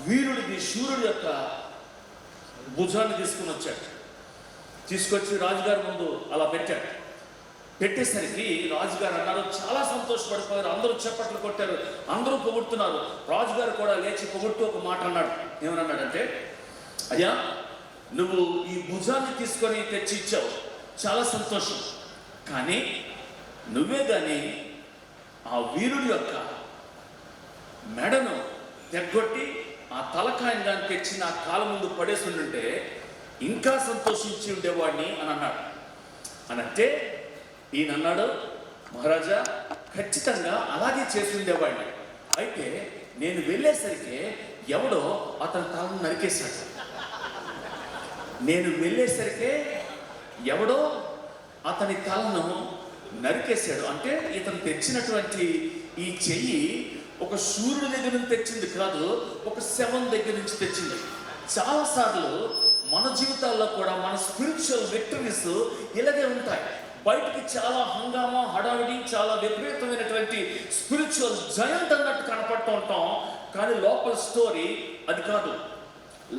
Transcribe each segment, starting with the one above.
వీరుడికి శూరుడి యొక్క భుజాన్ని తీసుకుని వచ్చాడు. తీసుకొచ్చి రాజుగారి ముందు అలా పెట్టాడు. పెట్టేసరికి రాజుగారు అన్నారు, చాలా సంతోషపడిపోయారు. అందరూ చప్పట్లు కొట్టారు, అందరూ పొగుడుతున్నారు. రాజుగారు కూడా లేచి పొగుడుతూ ఒక మాట అన్నాడు. ఏమన్నాడంటే, అయ్యా, నువ్వు ఈ భుజాన్ని తీసుకొని తెచ్చి ఇచ్చావు, చాలా సంతోషం. కానీ నువ్వే కానీ ఆ వీరుడి యొక్క మెడను తెగ్గొట్టి ఆ తలకాయని దాన్ని తెచ్చి నా కాళ్ళ ముందు పడేసి ఉంటే ఇంకా సంతోషించి ఉండేవాడిని అని అన్నాడు. అని అంటే ఈయన అన్నాడు, మహారాజా, ఖచ్చితంగా అలాగే చేసి ఉండేవాడిని. అయితే నేను వెళ్ళేసరికి ఎవడో అతని తలను నరికేశాడు. నేను వెళ్ళేసరికే ఎవడో అతని తలను నరికేశాడు. అంటే ఇతను తెచ్చినటువంటి ఈ చెయ్యి ఒక సూర్యుడి దగ్గర నుంచి తెచ్చింది కాదు, ఒక శవం దగ్గర నుంచి తెచ్చింది. చాలాసార్లు మన జీవితాల్లో కూడా మన స్పిరిచువల్ విక్టరీస్ ఇలాగే ఉంటాయి. బయటికి చాలా హంగామా, హడావిడి, చాలా విపరీతమైనటువంటి స్పిరిచువల్ జయంట్ అన్నట్టు కనపడుతూ ఉంటాం. కానీ లోపల స్టోరీ అది కాదు.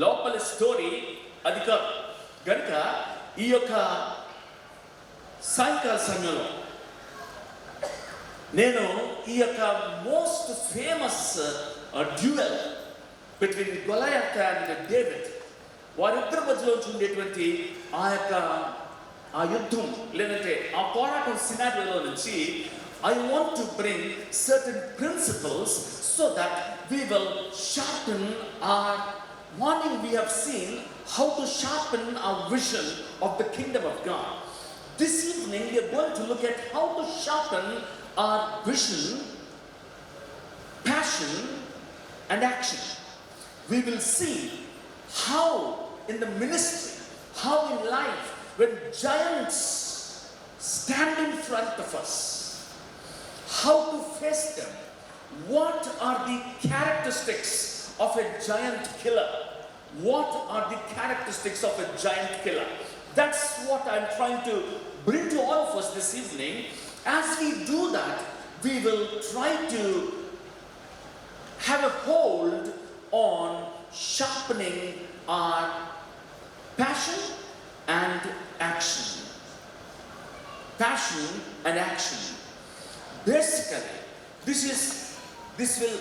లోపల స్టోరీ అది కాదు. కనుక ఈ యొక్క సాయంకాల సమయంలో నేను ఈ యొక్క most famous dual between Goliath and David, వారిద్దరి మధ్యలో ఉండేటువంటి ఆ యుద్ధం లేదంటే ఆ పోరాటం సినారియోలో నుంచి I want to bring certain principles so that we will sharpen our morning. We have seen how to sharpen our vision of the kingdom of God. This evening we are going to look at how to sharpen our vision, passion and action. We will see how in the ministry, how in life, when giants stand in front of us, how to face them. What are the characteristics of a giant killer? What are the characteristics of a giant killer? That's what I'm trying to bring to all of us this evening. As we do that, we will try to have a hold on sharpening our passion and action. Passion and action. Basically, this will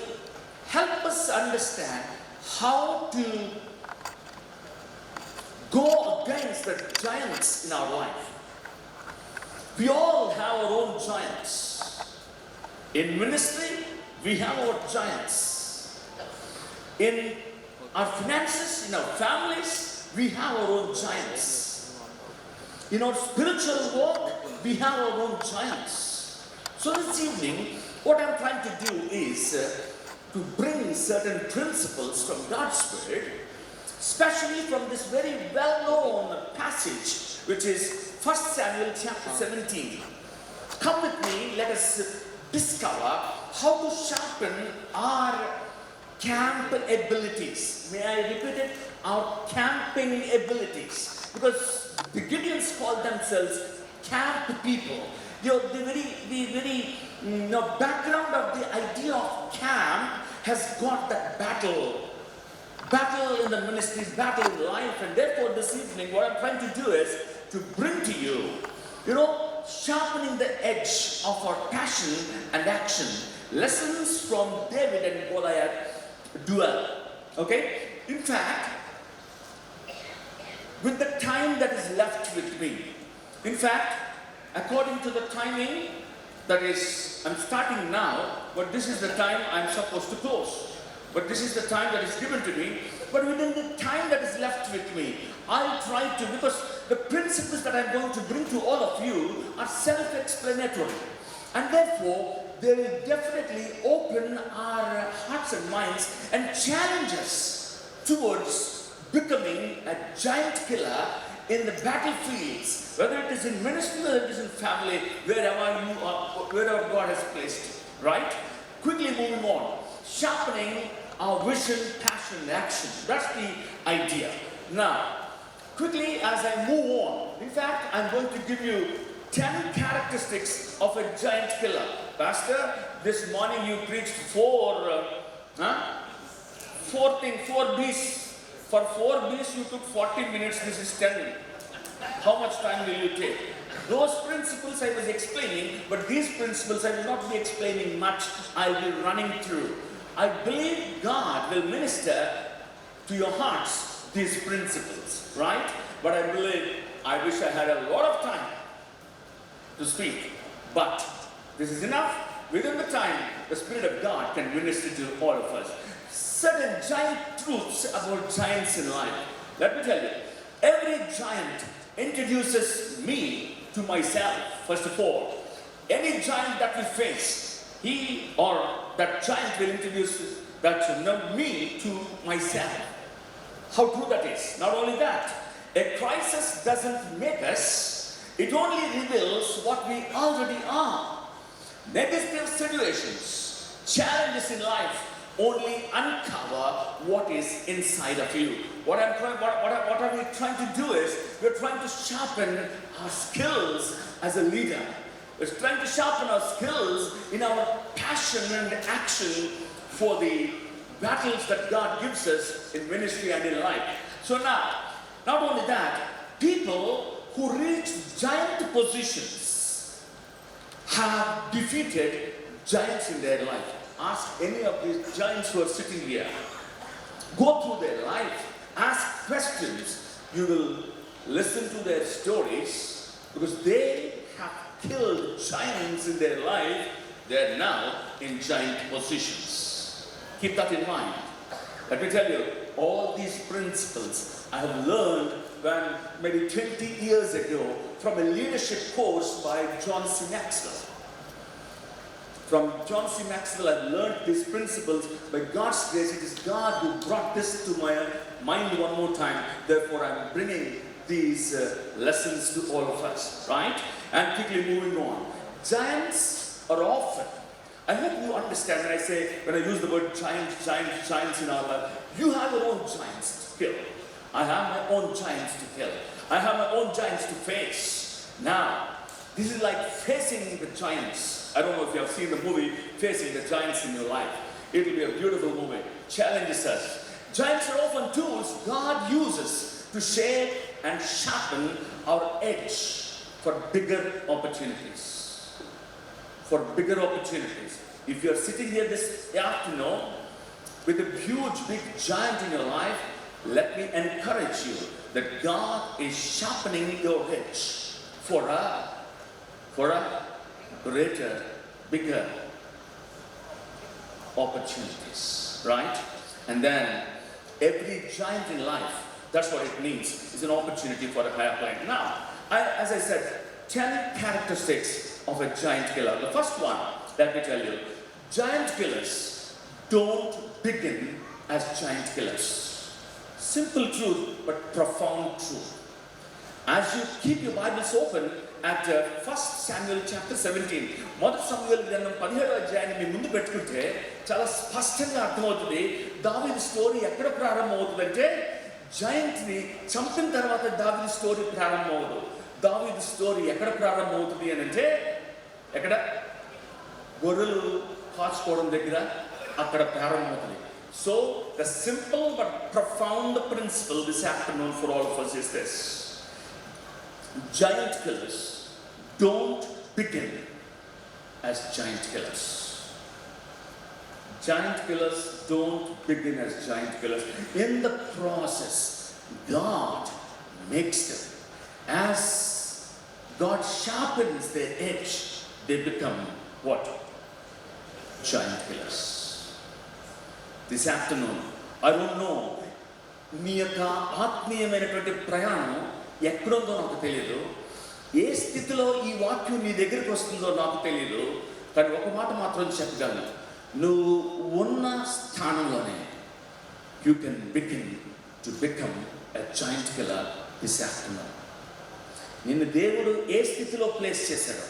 help us understand how to go against the giants in our life. We all have our own giants. In ministry, we have our giants. In our finances, in our families, we have our own giants. In our spiritual walk, we have our own giants. So this evening, what I'm trying to do is to bring certain principles from God's Word, especially from this very well-known passage, which is 1 Samuel chapter 17. Come with me, let us discover how to sharpen our camp abilities. May I repeat it? Our camping abilities. Because the Gideons called themselves camp people. The very background of the idea of camp has got that battle in the ministries, battle in life. And therefore this evening what I'm trying to do is to bring to you, sharpening the edge of our passion and action. Lessons from David and Goliath duel. Okay? In fact, with the time that is left with me, in fact, according to the timing, that is, I'm starting now, but this is the time I'm supposed to close. But this is the time that is given to me. But within the time that is left with me, I'll try to, because the principles that I'm going to bring to all of you are self-explanatory. And therefore, they will definitely open our hearts and minds and challenge us towards becoming a giant killer in the battlefields, whether it is in ministry, whether it is in family, wherever God has placed you. Right? Quickly moving on. Sharpening our vision, passion, and action. That's the idea. Now, quickly as I move on, in fact, I'm going to give you 10 characteristics of a giant killer. Pastor, this morning you preached four B's. For 4 B's you took 40 minutes, this is 10. How much time will you take? Those principles I was explaining, but these principles I will not be explaining much. I will be running through. I believe God will minister to your hearts these principles, right? But I believe, I wish I had a lot of time to speak. But this is enough. Within the time, the Spirit of God can minister to all of us. Certain giant truths about giants in life. Let me tell you, every giant introduces me to myself, first of all. Any giant that we face, he or that giant will introduce me to myself. How true that is. Not only that, a crisis doesn't make us, it only reveals what we already are. Negative situations, challenges in life only uncover what is inside of you. What are we trying to do is, we're trying to sharpen our skills as a leader. We're trying to sharpen our skills in our passion and action for the battles that God gives us in ministry and in life. So now, not only that, people who reach giant positions have defeated giants in their life. Ask any of these giants who are sitting here. Go through their life. Ask questions. You will listen to their stories, because they have killed giants in their life. They are now in giant positions. Keep that in mind. Let me tell you, all these principles I have learned when maybe 20 years ago from a leadership course by John C. Maxwell. From John C. Maxwell, I've learned these principles. By God's grace, it is God who brought this to my mind one more time. Therefore, I'm bringing these lessons to all of us, right? And quickly moving on. Giants are often, I hope you understand when I use the word giants in our life, you have your own giants to kill. I have my own giants to kill. I have my own giants to face. Now, this is like facing the giants. I don't know if you have seen the movie Facing the Giants in Your Life. It will be a beautiful movie. Challenges us. Giants are often tools God uses to shape and sharpen our edge for bigger opportunities. For bigger opportunities. If you are sitting here this afternoon with a huge, big giant in your life, let me encourage you that God is sharpening your edge for a greater, bigger opportunities, right? And then every giant in life, that's what it means. It's an opportunity for a higher plane. Now, as I said, 10 characteristics of a giant killer. The first one, let me tell you, giant killers don't begin as giant killers. Simple truth, but profound truth. As you keep your Bibles open at 1 Samuel chapter 17, మొదటి సమూయేలు గ్రంథం 17వ అధ్యాయాన్ని మీ ముందు పెట్టుకుంటే చాలా స్పష్టంగా అర్థమవుతుంది. దావీదు story ఎక్కడ ప్రారంభమవుతుందంటే, జాయింట్ని చంపిన తర్వాత దావీదు స్టోరీ ప్రారంభమవుతుంది. దావీదు స్టోరీ ఎక్కడ ప్రారంభమవుతుంది అని అంటే, ఎక్కడ గొర్రెలు కాచుకోవడం దగ్గర అక్కడ ప్రారంభమవుతుంది. So the simple but profound principle this afternoon for all of us is this: giant killers don't begin as giant killers. Giant killers don't begin as giant killers. In the process, God makes them. As God sharpens their edge, they become what? Giant killers. This afternoon, I don't know, మీ యొక్క ఆత్మీయమైనటువంటి ప్రయాణం ఎక్కడుందో నాకు తెలియదు. ఏ స్థితిలో ఈ వాక్యం నీ దగ్గరికి వస్తుందో నాకు తెలియదు. కానీ ఒక మాట మాత్రం చెప్పగలను, నువ్వు ఉన్న స్థానంలోనే you can begin to become a joint killer this afternoon. నిన్ను దేవుడు ఏ స్థితిలో ప్లేస్ చేశాడో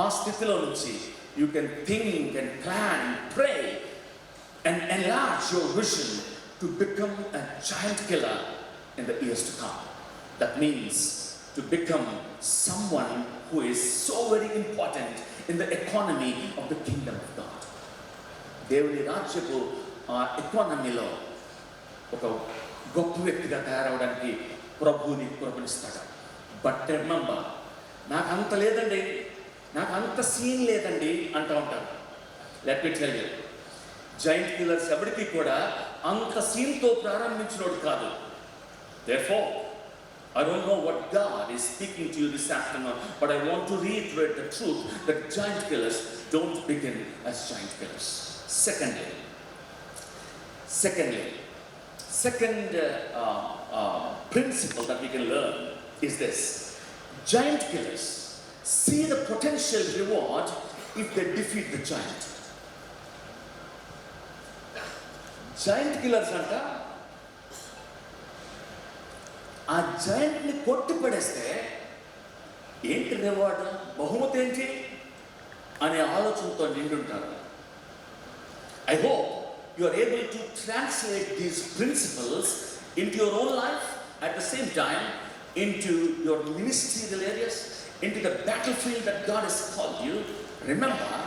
ఆ స్థితిలో నుంచి you can think and plan, pray and enlarge your vision to become a giant killer in the years to come. That means to become someone who is so very important in the economy of the kingdom of God. దేవుని రాజ్యపు ఎకానమీలో ఒక గొప్ప వ్యక్తిగా తయారవడానికి ప్రభువుని కృపణిస్తాడు. But remember, నాకు అంత లేదండి, నాకు అంత సీన్ లేదండి అంటూ ఉంటారు. Let me tell you, giant killers ఎవరికి కూడా అంత సీన్తో ప్రారంభించినోడు కాదు. Therefore, I don't know what God is speaking to you this afternoon, but I want to reiterate the truth that giant killers don't begin as giant killers. Second principle that we can learn is this: giant killers see the potential reward if they defeat the giant. Giant killers anta ఆ జాయింట్ని కొట్టి పడేస్తే ఏంటి reward, బహుమతి ఏంటి అనే ఆలోచనతో నిండుంటారు. I hope you are able to translate these principles into your own life, at the same time into your ministerial areas, into the battle field that God has called you. Remember,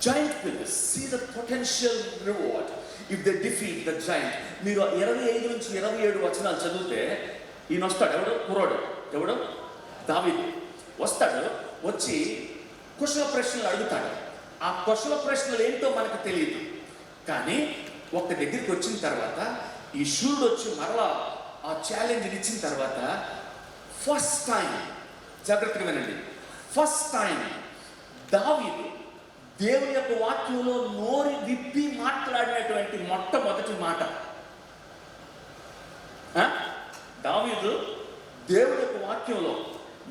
giant killers see the potential reward if they defeat the giant. మీరు 25 నుంచి 27 వచనాలు చదివితే ఈయన వస్తాడు. ఎవడు దావీదు వస్తాడు. వచ్చి కుశల ప్రశ్నలు అడుగుతాడు. ఆ కుశల ప్రశ్నలు ఏంటో మనకు తెలియదు, కానీ ఒక దగ్గరికి వచ్చిన తర్వాత ఈ శూరుడు వచ్చి మరలా ఆ ఛాలెంజ్ ఇచ్చిన తర్వాత ఫస్ట్ టైం, జాగ్రత్తగా వినండి, ఫస్ట్ టైం దావీదు దేవుని యొక్క వాక్యంలో నోరు విప్పి మాట్లాడినటువంటి మొట్టమొదటి మాట. దావీదు దేవుని యొక్క వాక్యంలో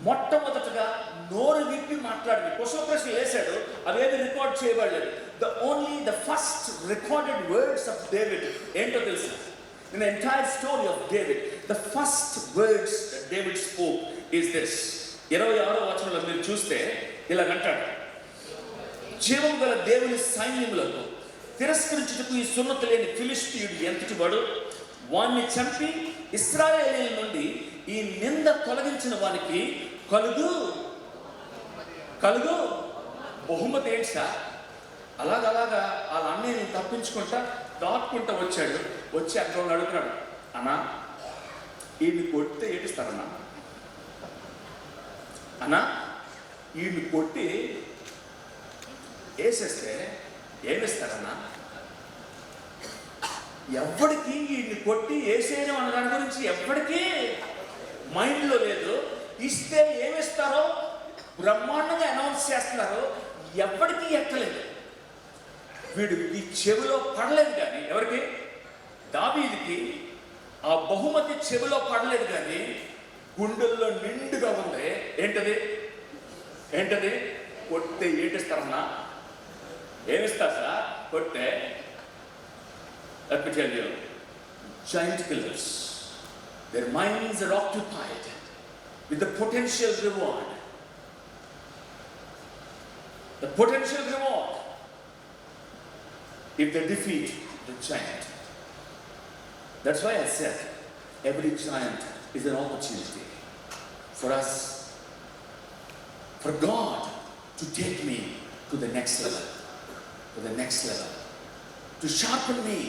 మొట్టమొదటిగా నోరు విప్పి మాట్లాడింది. కుశల ప్రశ్నలు వేశాడు, అవేమి రికార్డ్ చేయబడలేదు. The first recorded words of David ఏంటో తెలుసు? In the entire story of David, the first words David spoke is this. 26వ వచనంలో మీరు చూస్తే ఇలాగంటాడు: జీవం గల దేవుని సైన్యములకు తిరస్కరించుటకు ఈ సున్నతి లేని ఫిలిష్తీయుడు ఎంతటి వాడు, వాణ్ణి చంపి ఇశ్రాయేలీయుల నుండి ఈ నింద తొలగించిన వానికి కలుగు బహుమతి ఏంటి సార్? అలాగా వాళ్ళ అన్నయ్యని తప్పించుకుంటా దాక్కుంటా వచ్చాడు. వచ్చి అక్కడ వాళ్ళు అడుగుతున్నాడు, అన్నా ఈయన్ని కొడితే ఏడిస్తారన్నా, అన్నా ఈయన్ని కొట్టి వేసేస్తే ఏమిస్తారన్నా? ఎవరికి ఈయన్ని కొట్టి వేసేయడం అన్న దాని గురించి ఎవరికి మైండ్లో లేదు. ఇస్తే ఏమిస్తారో బ్రహ్మాండంగా అనౌన్స్ చేస్తున్నారు, ఎవరికి ఎక్కలేదు. వీడు ఈ చెవిలో పడలేదు, కానీ ఎవరికి? దావీదుకి ఆ బహుమతి చెవిలో పడలేదు, కానీ గుండెల్లో నిండుగా ఉంది. ఏంటది? కొట్టే ఏటిస్తారన్నా? ఏమిస్తారు సార్ కొట్టే? Let me tell you, giant killers, their minds are occupied with the potential reward. The potential reward if they defeat the giant. That's why I said every giant is an opportunity for us, for God to take me to the next level, to sharpen me,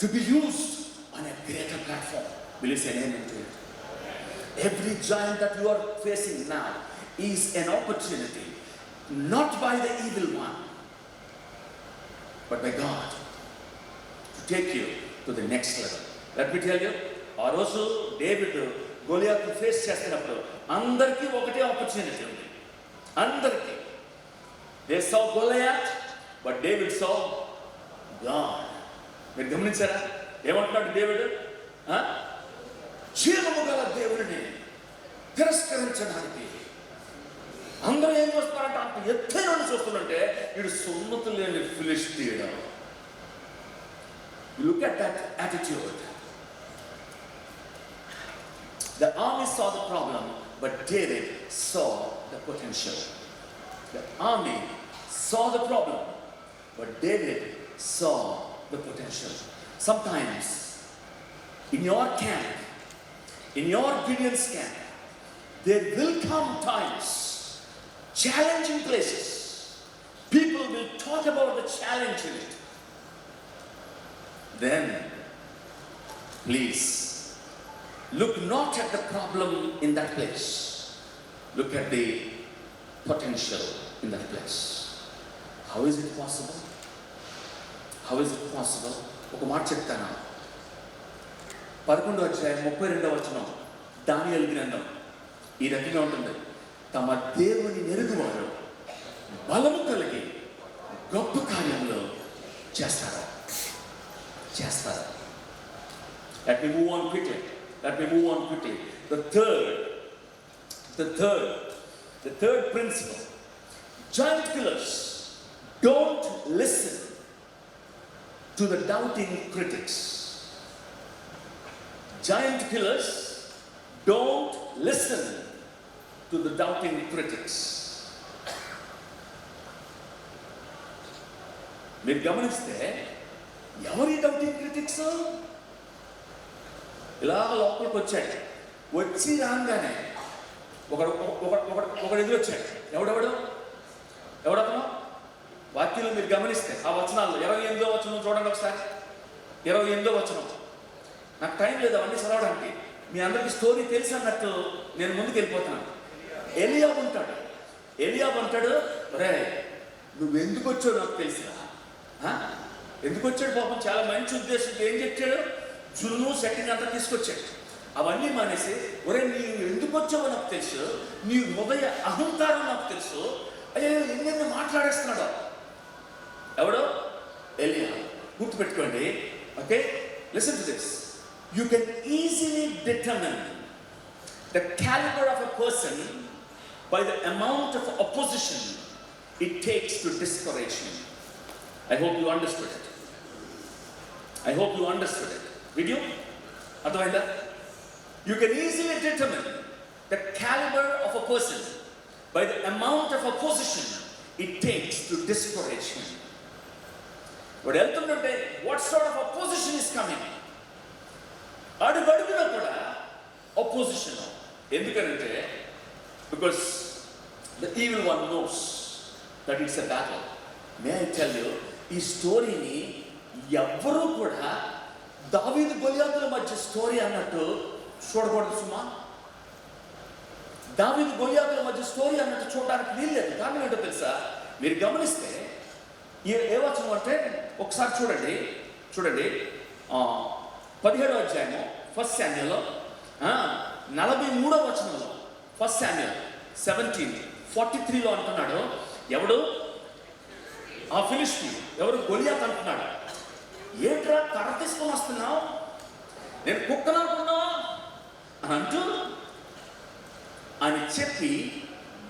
to be used on a greater platform. Will you say amen to it? Every giant that you are facing now is an opportunity, not by the evil one, but by God, to take you to the next level. Let me tell you, ఆ రోజు David గోలియాత్ను face చేస్తున్నప్పుడు అందరికీ ఒకటే opportunity ఉంది. అందరికీ. They saw Goliath, but David saw God. మీరు గమనించారా? ఏమంటున్నాడు దేవుడు? జీవము గల దేవుడిని తిరస్కరించడానికి అందరూ ఏం చూస్తున్నారంటే అంత ఎత్తైన చూస్తుంటే వీడు సున్నతి లేని ఫిలిష్తీయుడు. Look at that attitude. The army saw the problem, but David saw the potential. The army saw the problem, but David saw the potential. Sometimes in your camp, in your Gideon's camp, there will come times, challenging places. People will talk about the challenge in it. Then Please look not at the problem in that place. Look at the potential in that place. How is it possible? How is it possible? ఒక మాట చెప్తాను. 11వ అధ్యాయం 32వ వచనం దానియేలు గ్రంథం ఈ రకంగా ఉంటుంది. తమ దేవుని ఎరుగువారు బలము కలిగి గొప్ప కార్యంలో చేస్తారు. Let me move on quickly. The third principle. Giant killers don't listen to the doubting critics. Giant killers don't listen to the doubting critics. మీరు గమనిస్తే ఎవరి డౌటింగ్ క్రిటిక్స్? ఇలా లోపలికి వచ్చాడు. వచ్చి రాగానే ఒకడు ఎదురు వచ్చాడు. ఎవడతను? వాక్యంలో మీరు గమనిస్తే ఆ వచనాల్లో 28వ వచనం చూడండి ఒకసారి. 28వ వచనం. నాకు టైం లేదు అవన్నీ చదవడానికి. మీ అందరికీ స్టోరీ తెలిసి అన్నట్టు నేను ముందుకు వెళ్ళిపోతున్నాను. ఎలియాబు అంటాడు, రే నువ్వు ఎందుకు వచ్చావు నాకు తెలుసురా. ఎందుకు వచ్చాడు? పాపం చాలా మంచి ఉద్దేశంతో ఏం చెప్పాడు? జున్ను సెట్టింగ్ అంతా తీసుకొచ్చాడు. అవన్నీ మానేసి, ఒరే నీవు ఎందుకు వచ్చావో నాకు తెలుసు, నీ హృదయ అహంకారం నాకు తెలుసు, అయ్యో ఎన్నెన్నో మాట్లాడేస్తున్నాడు. ఎవడో? ఎలియా. గుర్తుపెట్టుకోండి. Okay, listen to this. You can easily determine the caliber of a person by the amount of opposition it takes to discourage him. I hope you understood it. Did you? Advaita? You can easily determine the caliber of a person by the amount of opposition it takes to discourage him. But ultimately, what sort of opposition is coming? అడుగడుగునా కూడా opposition. ఎందుకంటే because the evil one knows that it's a battle. May I tell you, ఈ స్టోరీని ఎవ్వరూ కూడా దావీదు గొలియాతుల మధ్య story అన్నట్టు చూడకూడదు సుమా. దావీదు గొలియాతుల మధ్య స్టోరీ అన్నట్టు చూడడానికి వీల్లేదు. కారణం ఏంటో తెలుసా? మీరు గమనిస్తే ఏ వచనం అంటే ఒకసారి చూడండి 17వ అధ్యాయము 1 శామ్యూయల్ 43వ వచనంలో 1 శామ్యూయల్ 17:43లో అంటున్నాడు. ఎవడు? ఆ ఫిలిష్తీయుడు. ఎవరు? గొలియాతు అంటున్నాడు. ఏంట్రా కర్ర తీసుకొని వస్తున్నావు, నేను కుక్కననుకున్నావా అని అంటూ అని చెప్పి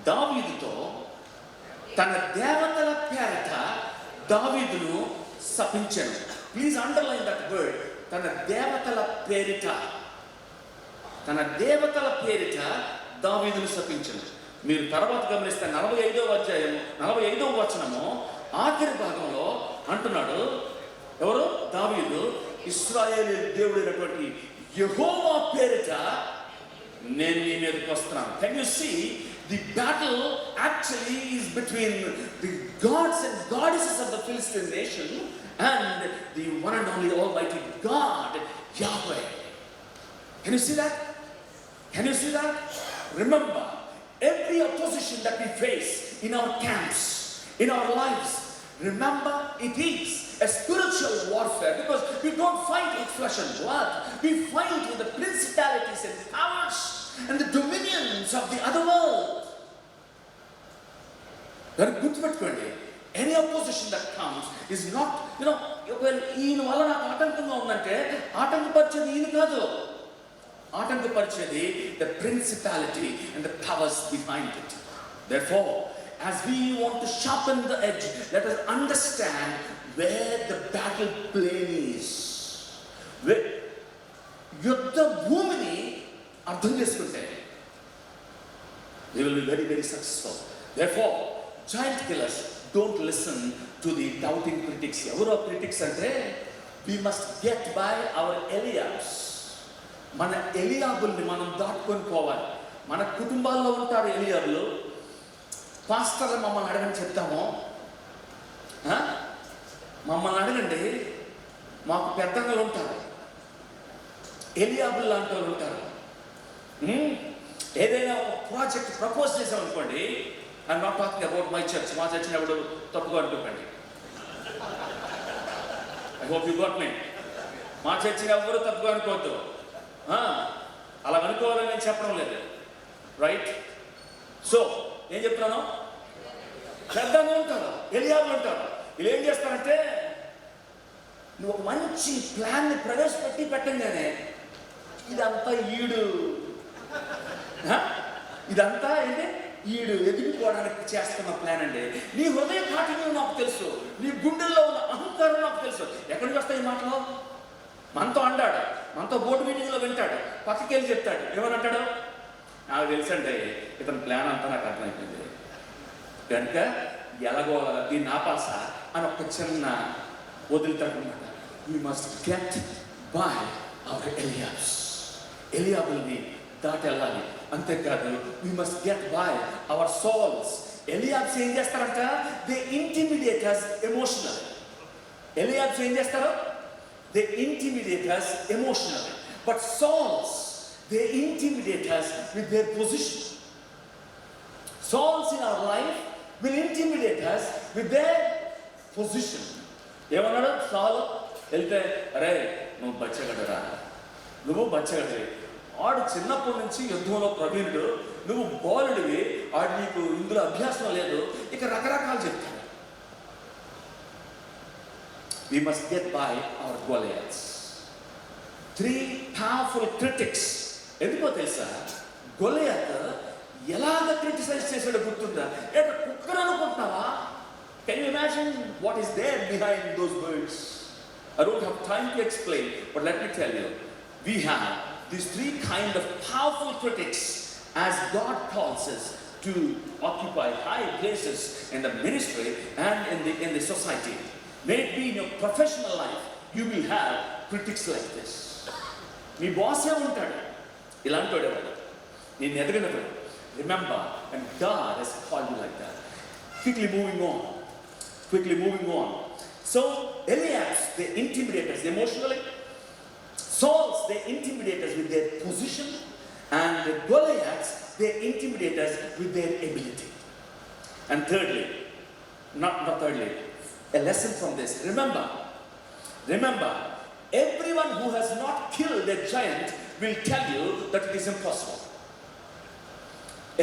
దావీదుతో తన దేవతల పేరట దావీదును శపించాను. Please underline that word. తన దేవతల పేరిట దావీదును శపించాను. మీరు తర్వాత గమనిస్తే 45వ అధ్యాయం 45వ వచనము ఆఖరి భాగంలో అంటున్నాడు. ఎవరు? దావీదు ఇశ్రాయేలు దేవుడైనటువంటి యెహోవా పేరిట నేను నీ మీదకి వస్తున్నాను. Can you see? The battle actually is between the gods and goddesses of the Philistine nation and the one and only Almighty God, Yahweh. Can you see that? Remember, every opposition that we face in our camps, in our lives, remember it is a spiritual warfare, because we don't fight with flesh and blood. We fight with the principalities and powers and the dominions of the other world. Very good పెట్టుకోండి. Any opposition that comes is not, ఈయన వల్ల నాకు ఆటంకంగా ఉందంటే ఆటంకపరిచేది ఈయన కాదు. ఆటంకపరిచేది the principality and the powers behind it. Therefore, as we want to sharpen the edge, let us understand where the battle plane is. యుద్ధ భూమిని అర్థం చేసుకుంటే we will be very, very successful. Therefore, giant killers don't listen to the doubting critics. Evaro critics ante we must get by our Eliabs. మన ఎలియాబుల్ని మనం దాటుకొని పోవాలి. మన కుటుంబాల్లో ఉంటారు ఎలియాబులు. పాస్టర్లు మమ్మల్ని అడగని చెప్తాము. మమ్మల్ని అడగండి, మాకు పెద్దలు ఉంటారు. ఎలియాబుల్ లాంటి వాళ్ళు ఉంటారు. ఏదైనా ఒక ప్రాజెక్ట్ ప్రపోజ్ చేసామనుకోండి, I'm not talking about my church, మా చర్చిని ఎవడు తప్పుగా అనుకోకండి. I hope you got me. మా చర్చిని ఎవరు తప్పుగా అనుకోవద్దు. అలా అనుకోవాలని నేను చెప్పడం లేదు, రైట్? సో ఏం చెప్తున్నాను, పెద్దగా ఉంటారు, ఎలియాబులు ఉంటారు. వీళ్ళు ఏం చేస్తారంటే, నువ్వు ఒక మంచి ప్లాన్ని ప్రవేశపెట్టి పెట్టంగానే ఇదంతా ఇదంతా ఏంటి, ఎదిగిపోవడానికి చేస్తున్న ప్లాన్ అండి. నీ హృదయ కాఠిన్యం నాకు తెలుసు, నీ గుండెల్లో ఉన్న అహంకారం నాకు తెలుసు. ఎక్కడికి వస్తాయి ఈ మాటలు? మనతో అంటాడు, మనతో బోర్డు మీటింగ్లో వింటాడు, పక్కకి వెళ్ళి చెప్తాడు. ఏమని అంటాడు? నాకు తెలుసండి ఇతని ప్లాన్ అంతా నాకు అర్థమైపోయింది కనుక ఎలాగో దీన్ని ఆపాల్సా అని ఒక చిన్న వదులుతాడనమాట. We must get by our Eliabs. ఎలియాబుల్ని దాటి వెళ్ళాలి. అంతేకాదు, we must get by our Sauls. Eliabs ఏం చేస్తారంట? They intimidate us emotional. Eliabs ఏం చేస్తారు? They intimidate us emotional. But Sauls, they intimidate us with their position. Souls in our life will intimidate us with their position. ఏమన్నాడు సాల్? వెళ్తే, అరే నువ్వు బచ్చగడరా, నువ్వు బచ్చగడవి, ఆడు చిన్నప్పటి నుంచి యుద్ధంలో ప్రవీణుడు, నువ్వు బాలుడివి, ఆడు నీకు ఇందులో అభ్యాసం లేదు, ఇక రకరకాలు చెప్తాడు. We must get by our Goliaths. 3 powerful critics. ఎందుకో తెలుసా? గొలియాత్ ఎలాగ క్రిటిసైజ్ చేశాడో గుర్తుందా? ఏదో కుక్కర్ అనుకుంటున్నావా? Can you imagine what is there behind those words? I don't have time to explain, but let me tell you, we have these 3 kind of powerful critics as God calls us to occupy high places in the ministry and in the society. May it be in your professional life, you will have critics like this. మీ బాసే ఉంటాడు ఇలాంటి వాడు, నేను ఎదగనప్పుడు. Remember, and God has called you like that. Quickly moving on. So Eliabs, they intimidate us emotionally. Souls, they intimidate us with their position, and the Goliaths, they intimidate us with their ability. And thirdly, not thirdly, a lesson from this. Remember, everyone who has not killed a giant will tell you that it is impossible.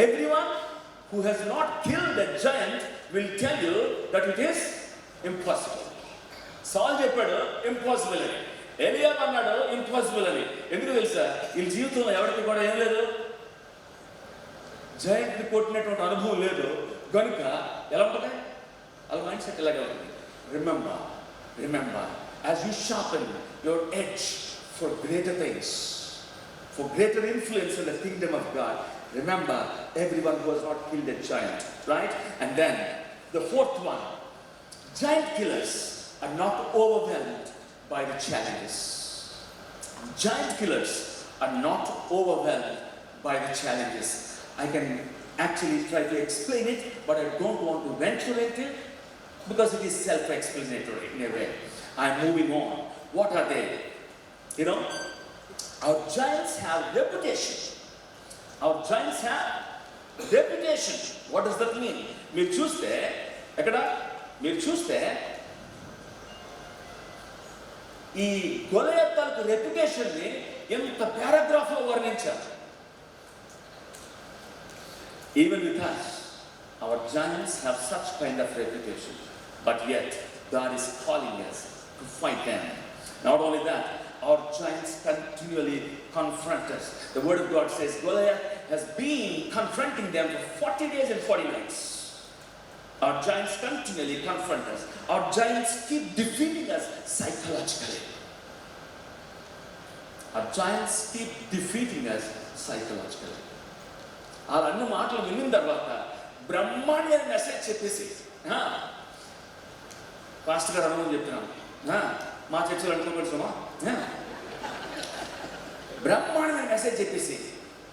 Everyone who has not killed a giant will tell you that it is impossible. సాల్ చెప్పాడు impossible అని, ఎలియాబ్ అన్నాడు impossible అని. ఎందుకు తెలుసా? వీళ్ళ జీవితంలో ఎవరికి కూడా ఏం లేదు, జయంట్ని కొట్టినటువంటి అనుభవం లేదు కనుక ఎలా ఉంటుంది? వాళ్ళ మైండ్ సెట్ ఇలాగే ఉంటుంది. Remember as you sharpen your edge for greater things, for greater influence in the kingdom of God, remember everyone who has not killed a giant, right? And then the fourth one, giant killers are not overwhelmed by the challenges. Giant killers are not overwhelmed by the challenges. I can actually try to explain it, but I don't want to venture into it because it is self-explanatory in a way. I'm moving on. What are they? You know, our giants have reputation. Our giants have reputation. What does that mean? మీరు చూస్తే ఈ గొలియాత్ తాలూకు రెప్యుటేషన్ని ఎంత పారాగ్రాఫ్లో వర్ణించారు. Even with us, our giants have such kind of reputation, but yet God is calling us to fight them. Not only that, our giants continually confront us. The word of God says Goliath has been confronting them for 40 days and 40 nights. Our giants continually confront us. Our giants keep defeating us psychologically. Our giants keep defeating us psychologically. ఆ అన్న మాటలు విన్న తర్వాత బ్రహ్మాండమైన message చెప్పేసి, pastor గారు అనుభవం చెప్తున్నాను, మా చర్చలు అనుకోకూడదు సుమా, బ్రహ్మాండమైన మెసేజ్ చెప్పేసి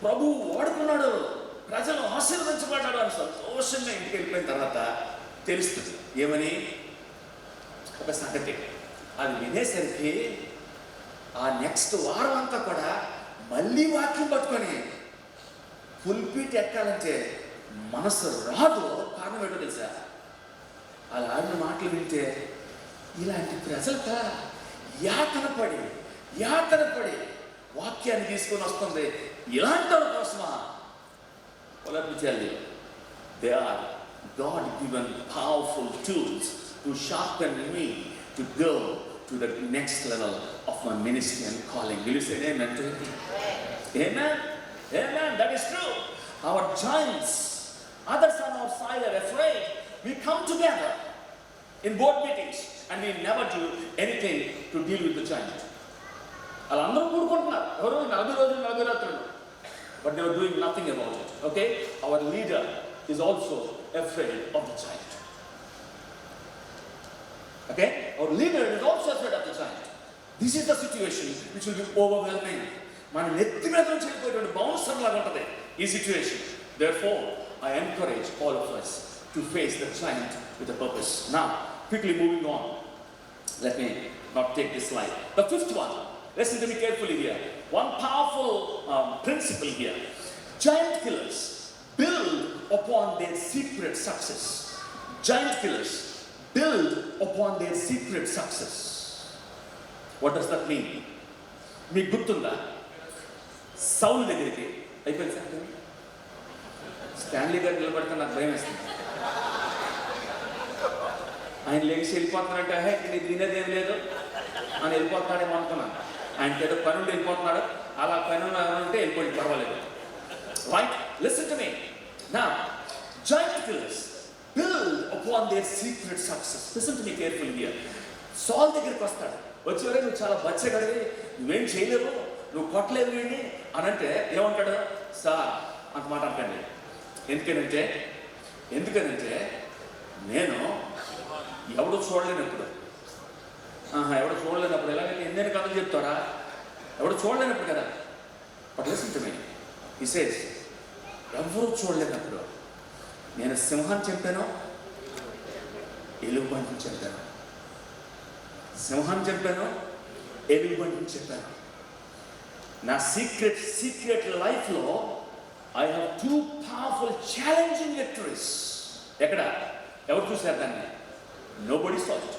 ప్రభు వాడుకున్నాడు, ప్రజలు ఆశీర్వదించబడ్డాడు అని సంతోషంగా ఇంటికి వెళ్ళిపోయిన తర్వాత తెలుస్తుంది ఏమని? ఒక సంగతి అది వినేసరికి ఆ నెక్స్ట్ వారం అంతా కూడా మళ్ళీ వాక్యం పట్టుకొని పుల్పీట్ ఎక్కాలంటే మనసు రాదు. కారణం ఏంటో తెలుసా? అలా ఆడిన మాటలు వింటే ఇలాంటి ప్రజలక యాతన పడి వాక్యాన్ని తీసుకొని వస్తుంది. ఇలాంటి వాళ్ళ కోసమా? They are god given powerful tools to sharpen me to go to the next level of my ministry and calling. Will you say amen to it? Amen. Amen. That is true. Our giants, others on our side are afraid. We come together in board meetings and we never do anything to deal with the giant. వాళ్ళందరూ కూడుకుంటున్నారు ఎవరు 40 రోజులు 40 రాత్రులు, but they are doing nothing about it. Okay? Our leader is also afraid of the giant. Okay? Our leader is also afraid of the giant. This is the situation which will be overwhelming. మన నెత్తి మీద నుంచి వెళ్ళిపోయేటువంటి bouncer లాగా ఉంటుంది ఈ situation. Therefore, I encourage all of us to face the giant with a purpose. Now, quickly moving on. Let me not take this slide. The fifth one, listen to me carefully here. One powerful principle here. Giant killers build upon their secret success. Giant killers build upon their secret success. What does that mean? మీకు గుర్తుందా? సౌలు దగ్గరికి అయిపోయింది sir, Stanley గారు నిలబడితే నాకు భయం వేస్తుంది. ఆయన లేచి వెళ్ళిపోతున్నాడంటే నీకు తినేదేం లేదు అని వెళ్ళిపోతున్నాడేమో అనుకున్నాను. ఆయనకి ఏదో పని ఉండి వెళ్ళిపోతున్నాడు. అలా పని ఉంటే వెళ్ళిపోయింది, పర్వాలేదు. Right, listen to me. Now giant killers build upon their secret success. Listen to me carefully here. సాల్ దగ్గరికి వస్తాడు. వచ్చేవరే నువ్వు చాలా బచ్చగడివి, నువ్వేం చేయలేవు, నువ్వు కొట్టలేవు వీడిని అని అంటే ఏమంటాడు? సార్ అంత మాట అంటండి. ఎందుకనంటే నేను ఎవడు చూడలేనప్పుడు ఎలాగైతే ఎన్నెన్ని కథలు చెప్తారా? ఎవడు చూడలేనప్పుడు కదా. But listen to me, he says ఎవరు చూడలేనప్పుడు నేను సింహాన్ని చంపాను, ఎలుగుబంటిని చంపాను. సింహాన్ని చంపాను, ఎలుగుబంటిని చంపాను. నా సీక్రెట్ లైఫ్లో I have 2 powerful challenging victories. ఎక్కడ? ఎవరు చూశారు దాన్ని? Nobody saw it,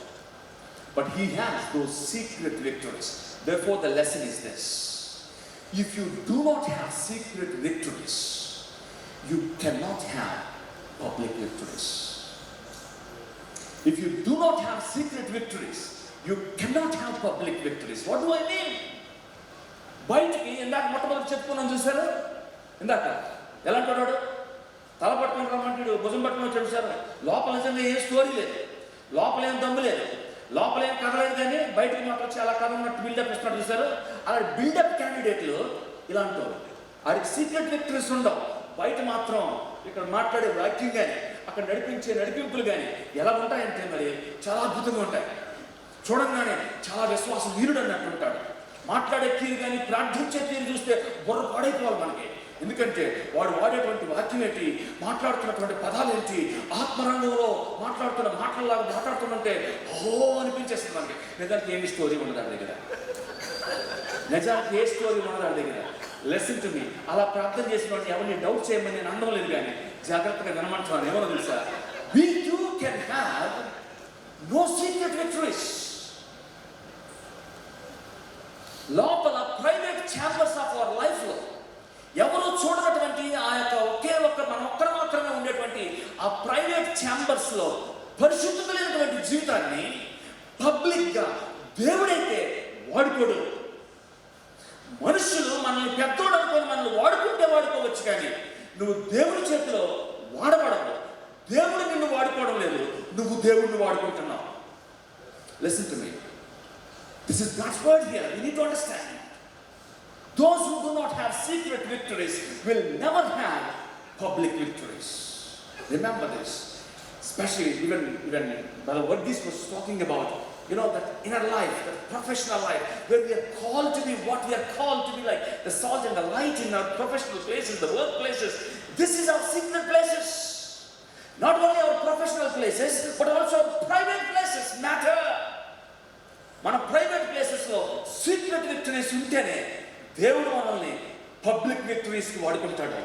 but he has those secret victories. Therefore the lesson is this: if you do not have secret victories, you cannot have public victories. If you do not have secret victories, you cannot have public victories. What do I mean? బయటికి ఇందాక మొట్టమొదటి చెప్పుకున్నాను చూశారు. ఇందాక ఎలా అంటున్నాడు? తల పట్టుకుని రమ్మంటాడు, భుజం పట్టుకుని వచ్చాడు సార్. లోపల నిజంగా ఏ స్టోరీ లేదు, లోపల ఏం దమ్ము లేదు, లోపల ఏం కథ లేదు, కానీ బయటకు మాత్రం చాలా కథ ఉన్నట్టు బిల్డప్ ఇస్తున్నాడు చూశారు. అలా బిల్డప్ క్యాండిడేట్లు ఇలా అంటారు. వాడికి సీక్రెట్ విక్టరీస్ ఉండవు. బయట మాత్రం ఇక్కడ మాట్లాడే వాక్యం కానీ అక్కడ నడిపించే నడిపింపులు కానీ ఎలా ఉంటాయంటే మరి చాలా అద్భుతంగా ఉంటాయి. చూడంగానే చాలా విశ్వాసం వీరుడు అన్నట్టు ఉంటాడు. మాట్లాడే తీరు కానీ ప్రార్థించే తీరు చూస్తే బుర్ర పాడైపోవాలి మనకి. ఎందుకంటే వాడు వాడేటువంటి వాక్యం ఏంటి, మాట్లాడుతున్నటువంటి పదాలు ఏంటి, ఆత్మరంగంలో మాట్లాడుతున్న మాటలలాగా మాట్లాడుతుందంటే ఓ అనిపించేస్తుంది మనకి. నిజానికి ఏమి స్టోరీ ఉండదు వాడి దగ్గర, నిజానికి ఏ స్టోరీ ఉండదు వాడి దగ్గర. Lesson to me. అలా ప్రార్థన చేసిన వాడిని ఎవరిని డౌట్ చేయమని నేను అనడం లేదు, కానీ జాగ్రత్తగా వినమంటున్నాను. ఏమో తెలుసా? We too can have no secret victories. లోపల ప్రైవేట్ ఛాంబర్స్ ఆఫ్ అవర్ లైఫ్లో ఎవరు చూడనటువంటి ఆ యొక్క మనం ఒక్కరు మాత్రమే ఉండేటువంటి ఆ ప్రైవేట్ ఛాంబర్స్లో పరిశుద్ధత లేనటువంటి జీవితాన్ని పబ్లిక్గా దేవుడైతే వాడుకోడు. మనుషులు మనల్ని పెద్దోడు అనుకొని మనల్ని వాడుకుంటే వాడుకోవచ్చు, కానీ నువ్వు దేవుడి చేతిలో వాడబడవు. దేవుడు నిన్ను వాడుకోవడం లేదు, నువ్వు దేవుడిని వాడుకుంటున్నావు. Listen to me. This is God's word here. We need to understand. Those who do not have secret victories will never have public victories. Remember this. Especially even Brother Verghese was talking about, that inner life, that professional life, where we are called to be what we are called to be, like the salt and the light in our professional places, the workplaces. This is our secret places. Not only our professional places, but also our private places matter. మన private places లో secret victories ఉంటేనే దేవుడు మనల్ని public విక్టరీస్కి వాడుకుంటాడు.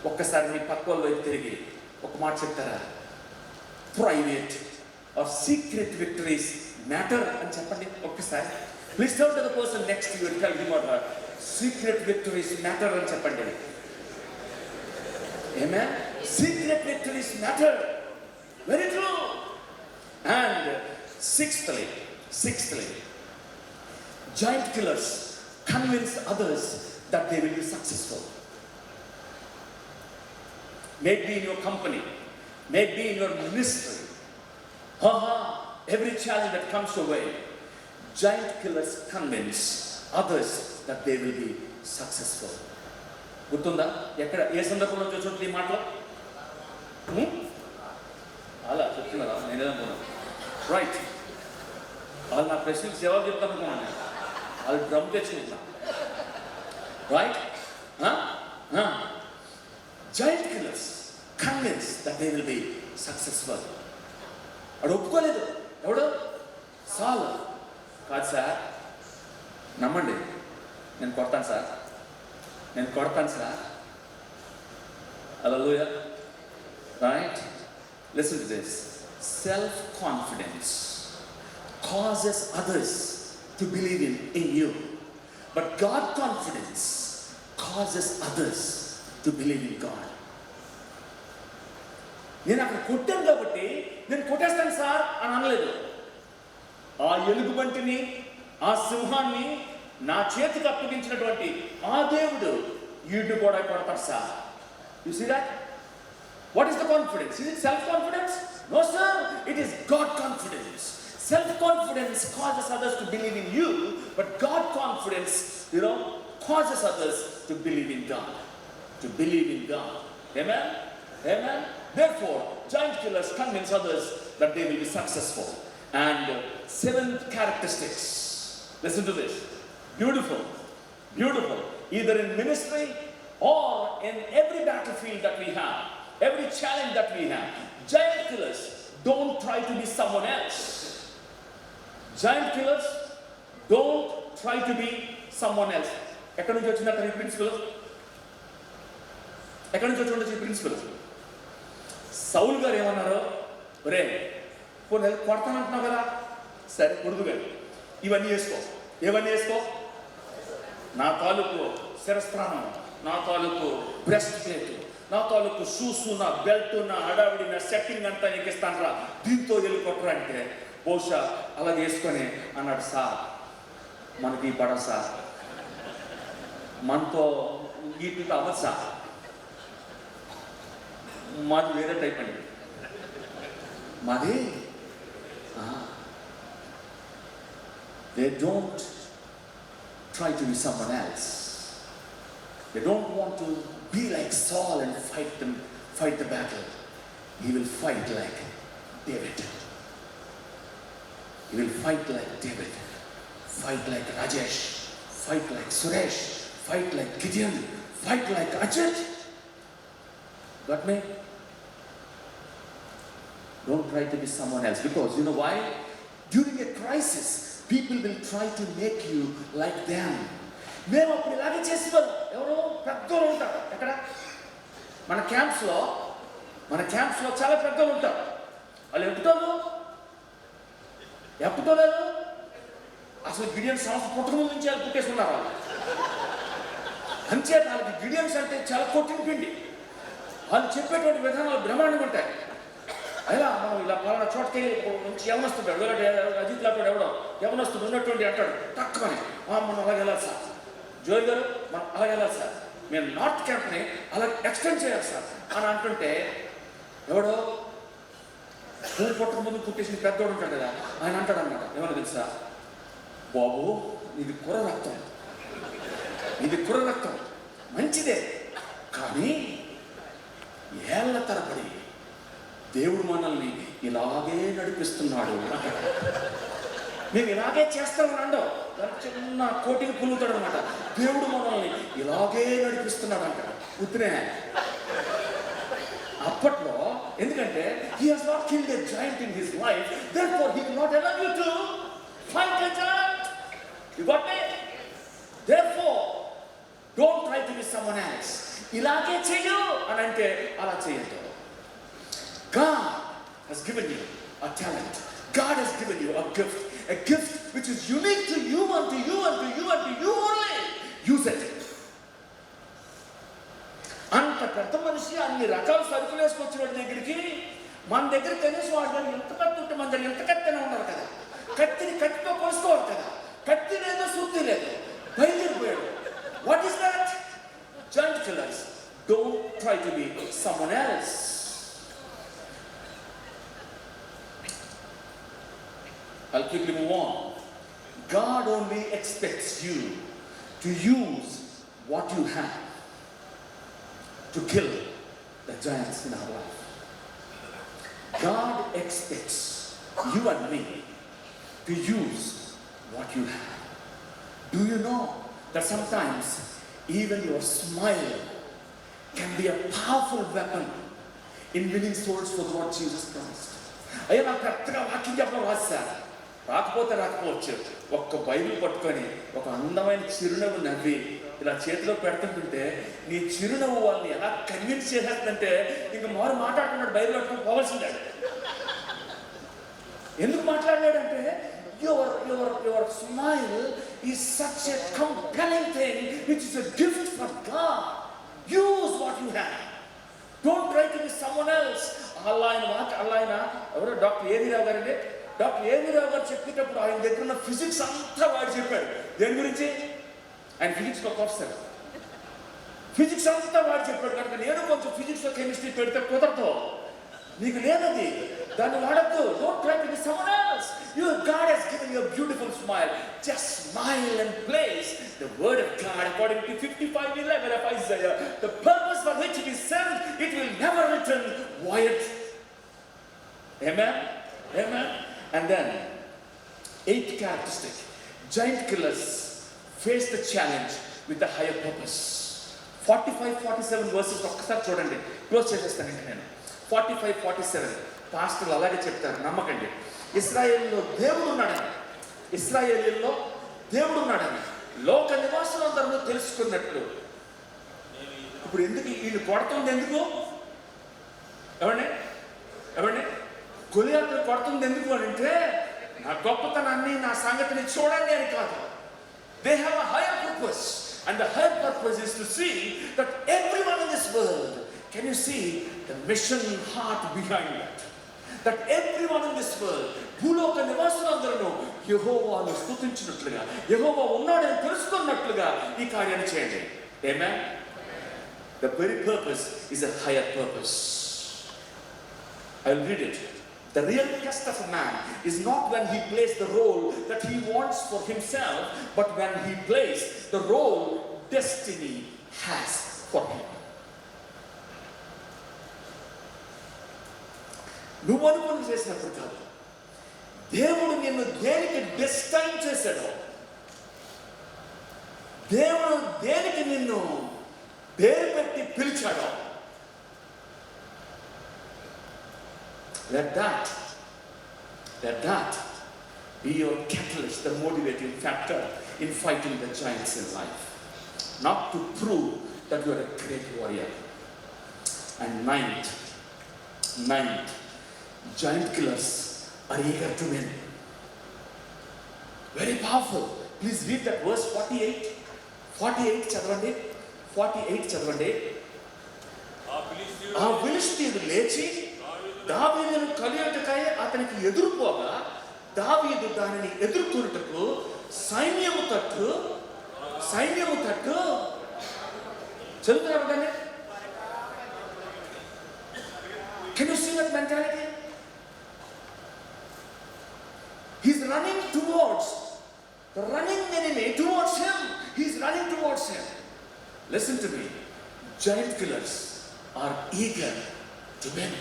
ఒక్కసారి మీ పక్క వాళ్ళ వైపు తిరిగి ఒక మాట చెప్తారా? Private or secret victories matter అని చెప్పండి ఒక్కసారి. Please tell to the person next you tell him or secret victories matter అని చెప్పండి. Amen. Secret victories matter. Very true. And sixthly, giant killers convince others that they will be successful. Maybe in your company, maybe in your ministry. Every challenge that comes your way, giant killers convince others that they will be successful. గుర్తుందా? ఎక్కడ ఏ సందర్భంలో చూడండి ఈ మాటలు? అలా చెప్తున్నారా? నేనేదనుకున్నాను. Right. వాళ్ళు నా ప్రశ్నకు జవాబు చెప్తాను అనుకున్నాను. వాళ్ళు డ్రమ్ తెచ్చుకుంటున్నా. Right. Giant killers convinced that they will be successful. వాడు ఒప్పుకోలేదు. ఎవడు? సాల్. కాదు సార్, నమ్మండి, నేను కొడతాను sir. Hallelujah. Right. Listen to this. Self-confidence causes others to believe in you, but God confidence causes others to believe in God. నేను అక్కడ కొట్టాను కాబట్టి నేను కొట్టేస్తాను సార్ అని అనలేదు. ఆ ఎలుగుబంటిని, ఆ సింహాన్ని నా చేతికి అప్పగించినటువంటి ఆ దేవుడు ఈడు కూడా కొడతాడు sir. You see that? What is the confidence? Is it self-confidence? No sir, it is God confidence. Self-confidence causes others to believe in you, but God confidence, causes others to believe in God. Amen? Amen? Therefore, giant killers convince others that they will be successful. And 7th characteristics. Listen to this. Beautiful. Either in ministry or in every battlefield that we have, every challenge that we have, giant killers don't try to be someone else. Giant killers don't try to be someone else. ఎక్కడి నుంచి వచ్చిందంటారు ఈ principal? ఎక్కడి నుంచి వచ్చి ఈ principal? సౌలు గారు ఏమన్నారు? ఒరే కొన్ని కొడతానంటున్నావు కదా, సరే కొడుకు గారు ఇవన్నీ వేసుకో. నా తాలూకు శిరస్త్రాణం, నా తాలూకు బ్రెస్ట్ ప్లేట్, నా తాలూకు షూస్, నా బెల్ట్, నా హడావిడి, నా సెట్టింగ్ అంతా నీకు ఇస్తాను రా, దీంతో వెళ్ళి కొట్టరా అంటే బహుశా అలా వేసుకొని అన్నాడు. సార్ మనకి పడదు సార్, మనతో వీటికి అవ్వదు సార్, మాది వేరే టైప్ అండి. మాది they don't try to be someone else. They don't want to be like Saul and fight the battle. He will fight like David. Fight like Rajesh, fight like Suresh, fight like Gideon, fight like Ajit. Got me? Don't try to be someone else, because you know why? During a crisis, people will try to make you like them. మేము అప్పుడు ఇలాగే చేసేవాళ్ళం. ఎవరో పెద్దోళ్ళు ఉంటారు. ఎక్కడ? మన క్యాంప్స్లో చాలా పెద్దోళ్ళు ఉంటారు. వాళ్ళు ఎప్పుటోలేదు అసలు గిడియన్ సంస్థ పుట్టక నుంచి వాళ్ళు పుట్టేసుకున్నారు. వాళ్ళు అంచేత వాళ్ళకి గిడియన్స్ అంటే చాలా కొట్టిన పిండి. వాళ్ళు చెప్పేటువంటి విధానాలు బ్రహ్మాండంగా ఉంటాయి. అయినా మనం ఇలా పలానా చోటకి మంచి యవనొస్తుంటాడు, అజిత్ లాంటి యవనొస్తుడు ఉన్నటువంటి అంటాడు తక్కువని, మనం అలాగే వెళ్ళాలి సార్, జోయ్ గారు మనం అలాగే వెళ్ళాలి సార్, మేము నార్త్ క్యాంప్ని అలా ఎక్స్టెండ్ చేయాలి సార్ అని అంటుంటే ఎవడో పూలు పొట్టక ముందు పుట్టేసిన పెద్దోడు ఉంటాడు కదా, ఆయన అంటాడు అన్నమాట, ఏమన్నా తెలుసా బాబు ఇది కుర్ర రక్తం మంచిదే, కానీ ఏళ్ల తరబడి దేవుడు మనల్ని ఇలాగే నడిపిస్తున్నాడు. మేము ఇలాగే చేస్తామని అండవు, చిన్న కోటికి పులుగుతాడు అనమాట. దేవుడు మనల్ని ఇలాగే నడిపిస్తున్నాడు అంటాడు. ఉత్తినే అప్పట్లో, ఎందుకంటే he has not killed a giant in his life, therefore he will not allow you to fight a giant. You got me? Therefore, don't try to be someone else. ఇలాగే చెయ్యు అని అంటే అలా చేయొద్దు. God has given you a talent. God has given you a gift which is unique to you and to you and to you and to you only. Use it. అంత పెద్ద మనిషి అన్ని రకాల సరుకులు వేసుకొచ్చిన వాడి దగ్గరికి మన దగ్గర కనీసం వాడి దగ్గర ఎంత కత్తి ఉంటే మన దగ్గర ఎంత కత్తినే ఉన్నారు కదా. కత్తిని కత్తితో కోసుకోవాలి కదా. కత్తి లేదు, సుత్తి లేదు, బయలుదేరిపోయాడు. What is that? Giant killers. Don't try to be someone else. I'll quickly move on. God only expects you to use what you have to kill the giants in our life. God expects you and me to use what you have. Do you know that sometimes even your smile can be a powerful weapon in winning souls for the Lord Jesus Christ? అయ్యా నాకు కరెక్ట్గా వాక్యం చెప్పడం రాదు, రాకపోవచ్చు. ఒక్క Bible పట్టుకొని ఒక అందమైన చిరునవ్వు నవ్వి ఇలా చేతిలో పెడుతుంటుంటే నీ చిరునవ్వు వాళ్ళని ఎలా కన్విన్స్ చేసేస్తుందంటే ఇంక మారు మాట్లాడుతున్నాడు, బైబిల్ పట్టుకొని పోవాల్సిందే. ఎందుకు మాట్లాడలేడంటే your smile is such a compelling thing which is a gift from God. Use what you have. Don't try to be someone else. ఆయన ఎవరో డాక్టర్ ఏవి రావు గారండి. డాక్టర్ ఏవి రావు గారు చెప్పేటప్పుడు ఆయన దగ్గర ఉన్న ఫిజిక్స్ అంతా వాడు చెప్పాడు. దేని గురించి? ఆయన ఫిజిక్స్ ఒక ప్రొఫెసర్. ఫిజిక్స్ అంతా వాడు చెప్పాడు కనుక నేను కొంచెం ఫిజిక్స్ కెమిస్ట్రీ పెడితే కుదరదు. నీకు లేనది, దాన్ని వాడద్దు. Don't try to be someone else. God has given you a beautiful smile. Just smile and place the word of God according to 55:11 of Isaiah. The purpose for which it is sent, it will never return void. Amen? Amen? And then, 8th characteristic. Giant killers face the challenge with a higher purpose. 45-47 verses ఒక్కసారి చూడండి. Close చేసేస్తానండి నేను. 45-47 పాస్టర్లు అలాగే చెప్తారు, నమ్మకండి. ఇశ్రాయేలులో దేవుడు ఉన్నాడని లోక నివాసులందరూ తెలుసుకున్నట్లు. ఇప్పుడు ఎందుకు ఈయన కొడుతుంది? ఎందుకు? ఎవరిని గొలియాతు కొడుతుంది ఎందుకు అని అంటే నా గొప్పతనాన్ని, నా సంగతిని చూడండి అని కాదు. They have a higher purpose, and the higher purpose is to see that everyone in this world, can you see the mission heart behind that? That everyone in this world, భూలోక నివాసులందరూ యెహోవాను స్తుతించినట్లుగా, యెహోవా ఉన్నాడని తెలుసుకున్నట్లుగా ఈ కార్యాన్ని చేయండి. Amen? The very purpose is a higher purpose. I'll read it. The real test of a man is not when he plays the role that he wants for himself, but when he plays the role destiny has for him. నువ్వు అనుకుని చేసినప్పుడు కాదు, దేవుడు నిన్ను దేనికి destine చేశాడో, దేవుడు దేనికి నిన్ను పేరు పెట్టి పిలిచాడో, let that be your catalyst, the motivating factor in fighting the giants in life, not to prove that you are a great warrior. And ninth, giant killers are eager to win. Very powerful. Please read that verse 48 చదవండి. 48 చదవండి. ఆ ఫిలిష్తీయుడు లేచి దావీదును కలియుటకై అతనికి ఎదురుపోగా దావీదు దానిని ఎదుర్కొనుటకు సైన్యము తట్టు చదువుతున్నారు దాన్ని. Can you see that mentality? He's running towards the running enemy, towards him. He's running towards him. Listen to me. Giant killers are eager to win.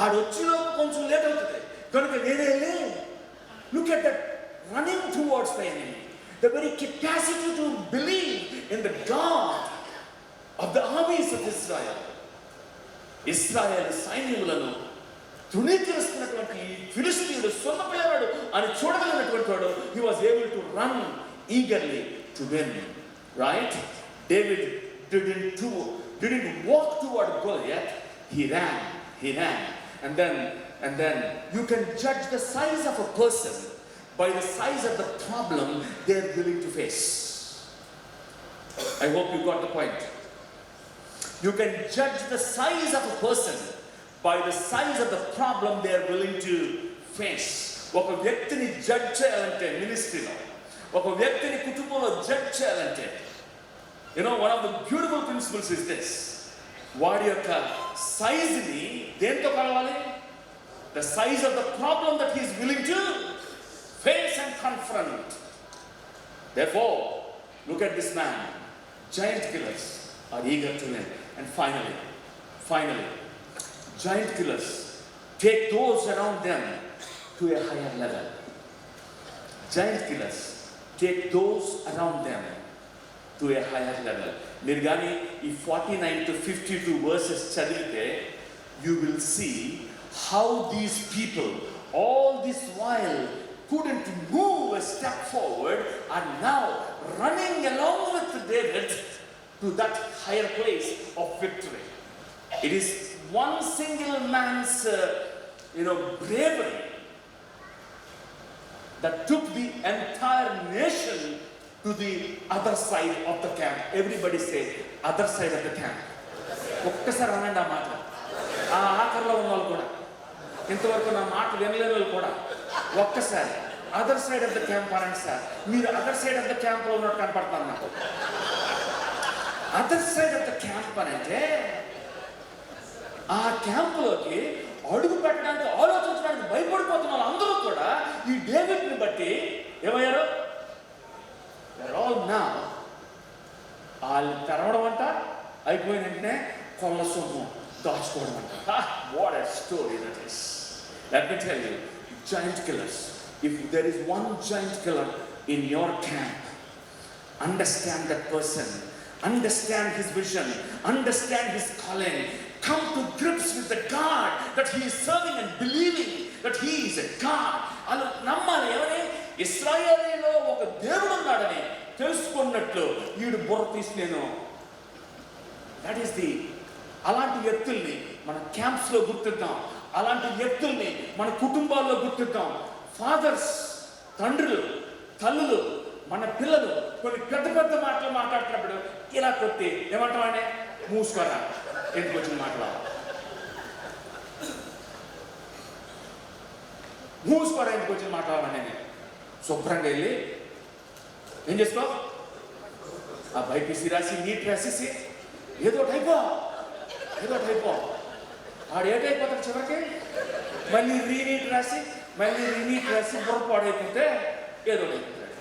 ఆడొచ్చిలో కొంచెం లేట్ అవుతుంది కనుక నేనే. Look at that running towards the enemy. The very capacity to believe in the God of the armies of Israel. ఇశ్రాయేలు సైన్యములను తృణీకరిస్తున్నటువంటి ఫిలిష్తీయుడు సొంత పిల్లవాడు అని చూడగలిగినటువంటి వాడు, he was able to run eagerly to win, right? David didn't walk toward Goliath. He ran. And then you can judge the size of a person by the size of the problem they are willing to face. I hope you got the point. You can judge the size of a person by the size of the problem they are willing to face. ఒక వ్యక్తిని judge చేయాలంటే మినిస్ట్రీలో, ఒక వ్యక్తిని కుటుంబంలో judge చేయాలంటే, one of the beautiful principles is this. వాడి యొక్క సైజుని దేంతో కలవాలి? The size of the problem that he is willing to face and confront. Therefore, look at this man. Giant killers are eager to win. And finally, giant killers take those around them to a higher level. Giant killers take those around them to a higher level. మీరు కానీ ఈ 49 to 52 verses చదివితే, you will see how these people, all this while couldn't move a step forward, are now running along with David to that higher place of victory. It is one single man's bravery that took the entire nation to the other side of the camp. Everybody say, other side of the camp. ఒక్కసారి అనండి ఆ మాట. ఆ ఆఖరిలో ఉన్న వాళ్ళు కూడా, ఇంతవరకు నా మాట వినలేని వాళ్ళు కూడా ఒక్కసారి other side of the camp అనండి సార్. మీరు అదర్ సైడ్ ఆఫ్ ద క్యాంప్లో ఉన్నట్టు కనపడతాను నాకు. Other side of the camp అని అంటే, ఆ క్యాంపులోకి అడుగు పెట్టడానికి ఆలోచించడానికి భయపడిపోతున్న వాళ్ళందరూ కూడా ఈ డేవిడ్ని బట్టి ఏమయ్యారు? వాళ్ళు తెరవడం అంట, అయిపోయిన వెంటనే కొల్ల సొమ్ము దాచుకోవడం అంట. What a story that is. Let me tell you, giant killers. If there is one giant killer in your camp, understand that person, understand his vision, understand his calling, come to grips with the God that he is serving and believing that he is a God. అలా నమ్మాలి. ఎవరి? ఇశ్రాయేలీలో ఒక దేవుడు ఉన్నాడని తెలుసుకున్నట్లు వీడు బుర్ర తీసి నేను, దట్ ఈస్ ది, అలాంటి వ్యక్తుల్ని మన క్యాంప్స్లో గుర్తిద్దాం, అలాంటి వ్యక్తుల్ని మన కుటుంబాల్లో గుర్తిద్దాం. ఫాదర్స్, తండ్రులు, తల్లులు, మన పిల్లలు కొన్ని పెద్ద పెద్ద మాటలు మాట్లాడుతున్నప్పుడు ఇలా కొట్టి ఏమంటామంటే, మూసుకోరా, ఎందుకు వచ్చిన మాట్లాడాలి, మూసుకోరా, ఎందుకు వచ్చిన మాట్లాడాలని నేను శుభ్రంగా వెళ్ళి ఏం చేసుకో, ఆ బైపీసీ రాసి నీట్ రాసేసి ఏదో టైపో ఆడు ఏటైపోతాడు చివరికి, మళ్ళీ రీనీట్ రాసి బుర్ర పాడైపోతే ఏదో అయిపోతాడు.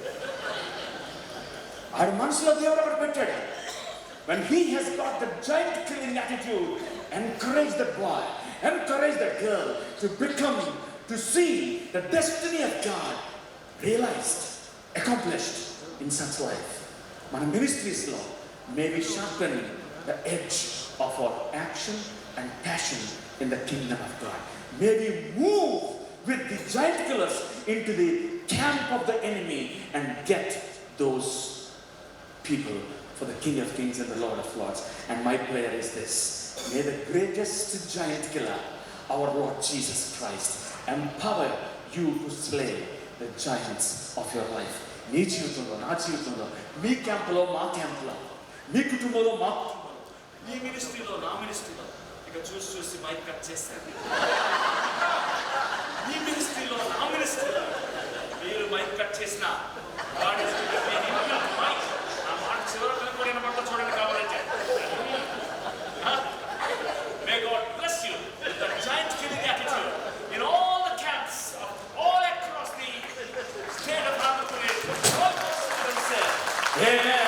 ఆడు మనసులో దేవుడు అక్కడ పెట్టాడు. When he has got the giant killing attitude, encourage that boy, encourage that girl to see the destiny of God realized, accomplished in such life. మన ministries-లో may we sharpen the edge of our action and passion in the kingdom of God. May we move with the giant killers into the camp of the enemy and get those people for the King of Kings and the Lord of Lords. And my prayer is this: may the greatest giant killer, our Lord Jesus Christ, empower you to slay the giants of your life. నీ జీవితంలో, నా జీవితంలో, మీ క్యాంపులో, మా క్యాంపులో, మీ కుటుంబంలో, మా కుటుంబంలో, మీ మినిస్ట్రీలో, నా మినిస్ట్రీలో. ఇక చూసి మైక్ కట్ చేస్తాను. మీ మినిస్ట్రీలో, నా మినిస్ట్రీలో మీరు మైక్ కట్ చేసిన మైక్ నా మాట చివరి కూడా వినపడతా చూడండి కావాలంటే. May God bless you with the giant killing attitude in all the camps all across the state of Andhra Pradesh. Amen.